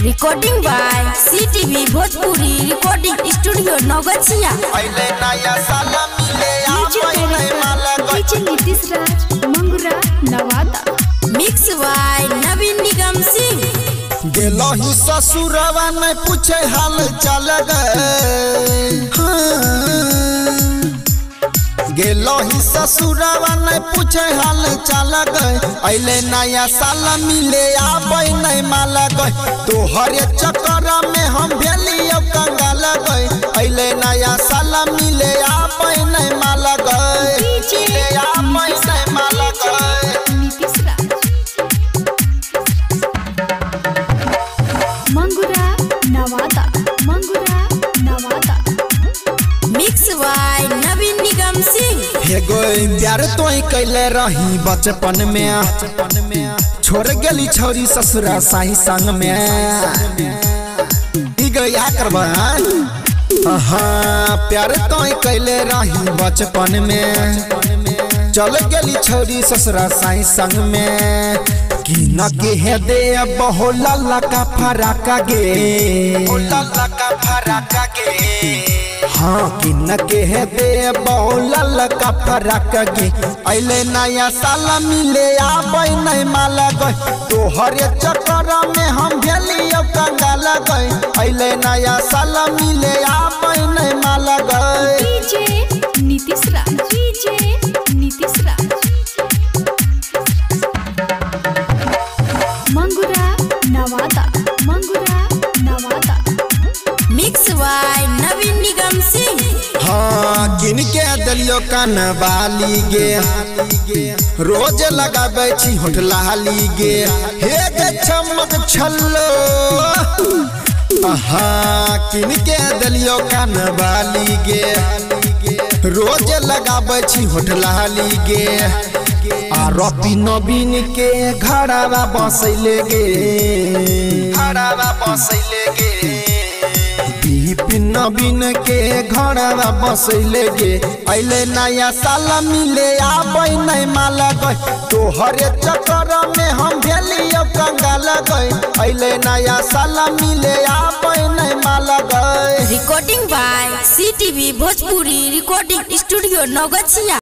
Recording by CTV Bhojpuri recording studio Naugachhia. पहले नया साल मिले पहले माला DJ Nitish Raj Mangura Nawada. Mix by Naveen Nigam Singh. गेलो ही ससुरवा में पूछे हाल चल गए। गेलो ही ससुरवा में पूछे हाल चल गए। अले नया साल मिले आबे नहीं माला गए। तोहरे चक्कर में हम भेलियो कंगाल गए। अले नया साल मिले आबे नहीं माला गए। मिले आबे नहीं माला गए। नीतीश राज मंगुरा नवादा मंगुरा नवादा। Mix by Naveen Nigam Singh. एगो प्यार तो कैले रही बचपन में, छोड़ गली छोरी ससुरा साही संग में। या करबा हाँ प्यार तो कैले रही बचपन में, चल गली छोरी ससुरा साही संग में। कि न के है दे बहु लल्ला का फराका गे, लल्ला का फराका गे। हाँ कि न के है दे बहु लल्ला का फराका गे। अले नया साल मिले आबे नहीं माला गए। तोहरे चक्कर में हम भेलियो कंगाल गए। अले नया साल मिले आबे नहीं माला गए। DJ Nitish Raj DJ Nitish Raj Mangura Nawada Mangura Nawada. Mix by Naveen Nigam Singh. हाँ किन के दलियो कान बाली गे, रोज लगाबे छी होठ लाली गे। हे गे चमक छल्लो हाँ किन के दलियो कान बाली गे, रोज लगाबे छी होठ लाली गे। आरोपी नवीन के घड़ावा बसैले गे, घड़ावा बसैले गे। नवीन के घड़ावा बसैले गे। अले नया साल मिले आबे नहीं माला गए। तोहरे चक्कर में हम भेलियो कंगाल गए। अले नया साल मिले आबे नहीं माला गए। Recording by CTV Bhojpuri recording studio Naugachhia.